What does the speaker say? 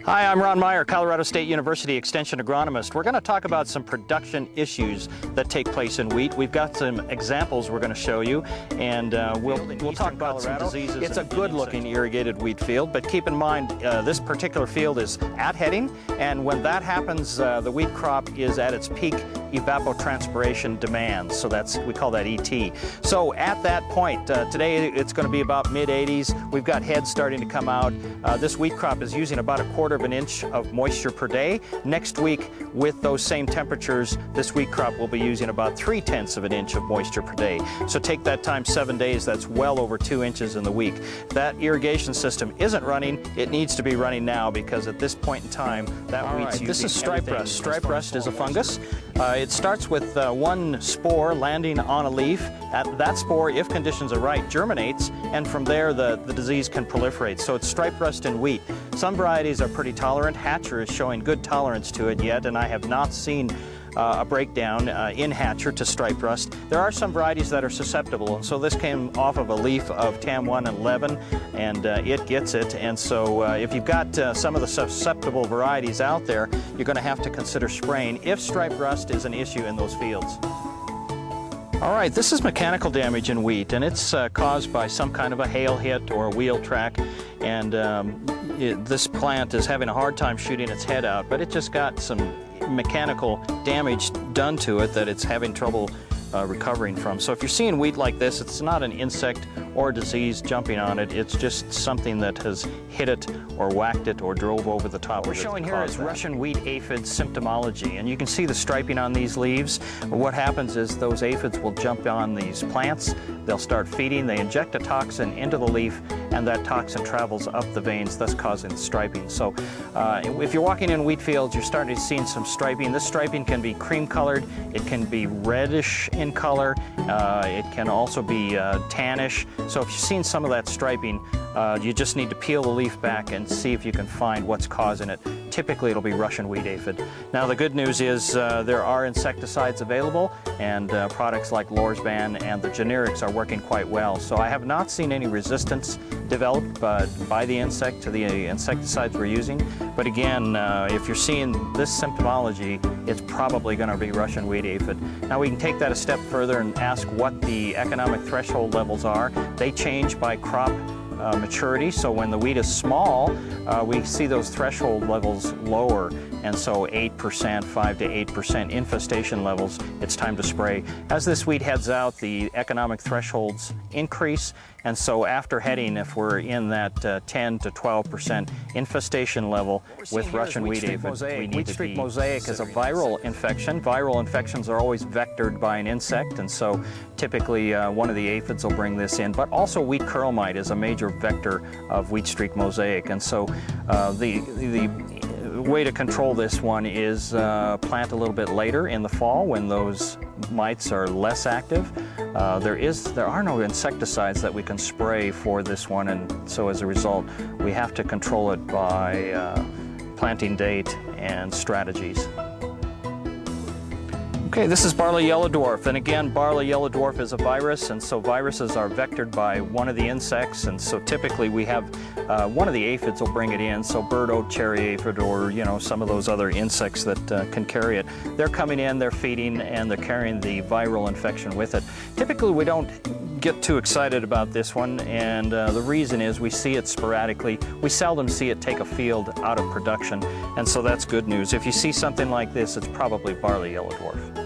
Hi, I'm Ron Meyer, Colorado State University Extension Agronomist. We're going to talk about some production issues that take place in wheat. We've got some examples we're going to show you, and we'll talk about some diseases. It's a good-looking irrigated wheat field, but keep in mind this particular field is at heading, and when that happens, the wheat crop is at its peak evapotranspiration demand, so we call that ET. So at that point, today it's going to be about mid-80s. We've got heads starting to come out. This wheat crop is using about 1/4 of an inch of moisture per day. Next week, with those same temperatures, this wheat crop will be using about 3/10 of an inch of moisture per day. So take that times 7 days, that's well over 2 inches in the week. That irrigation system isn't running. It needs to be running now because at this point in time, that wheat's using. This is stripe rust. Stripe rust is a fungus. It starts with one spore landing on a leaf. That spore, if conditions are right, germinates, and from there the disease can proliferate. So it's stripe rust in wheat. Some varieties are pretty tolerant. Hatcher is showing good tolerance to it yet, and I have not seen a breakdown in Hatcher to stripe rust. There are some varieties that are susceptible, and so this came off of a leaf of TAM 1 and 11, and it gets it. And so if you've got some of the susceptible varieties out there, you're going to have to consider spraying if stripe rust is an issue in those fields. All right, this is mechanical damage in wheat, and it's caused by some kind of a hail hit or a wheel track, and this plant is having a hard time shooting its head out, but it just got some mechanical damage done to it that it's having trouble recovering from. So if you're seeing wheat like this, it's not an insect or disease jumping on it. It's just something that has hit it or whacked it or drove over the top. What we're showing here is Russian wheat aphid symptomology, and you can see the striping on these leaves. What happens is those aphids will jump on these plants, they'll start feeding, they inject a toxin into the leaf, and that toxin travels up the veins, thus causing striping. So if you're walking in wheat fields, you're starting to see some striping. This striping can be cream colored, it can be reddish in color, it can also be tannish. So if you've seen some of that striping, you just need to peel the leaf back and see if you can find what's causing it. Typically it'll be Russian wheat aphid. Now the good news is there are insecticides available, and products like Lorsban and the generics are working quite well. So I have not seen any resistance developed by the insect to the insecticides we're using. But again, if you're seeing this symptomology, it's probably going to be Russian wheat aphid. Now we can take that a step further and ask what the economic threshold levels are. They change by crop maturity, so when the wheat is small, we see those threshold levels lower, and so 8%, 5 to 8% infestation levels, it's time to spray. As this wheat heads out, the economic thresholds increase, and so after heading, if we're in that 10 to 12% infestation level with Russian wheat aphid, we need to be. Mosaic is a viral infection. Viral infections are always vectored by an insect, and so typically one of the aphids will bring this in, but also wheat curl mite is a major vector of wheat streak mosaic, and so the way to control this one is plant a little bit later in the fall when those mites are less active. There are no insecticides that we can spray for this one, and so as a result we have to control it by planting date and strategies. Okay, this is barley yellow dwarf, and again, barley yellow dwarf is a virus, and so viruses are vectored by one of the insects, and so typically we have one of the aphids will bring it in, so bird oat cherry aphid or some of those other insects that can carry it. They're coming in, they're feeding, and they're carrying the viral infection with it. Typically we don't get too excited about this one, and the reason is we see it sporadically. We seldom see it take a field out of production, and so that's good news. If you see something like this, it's probably barley yellow dwarf.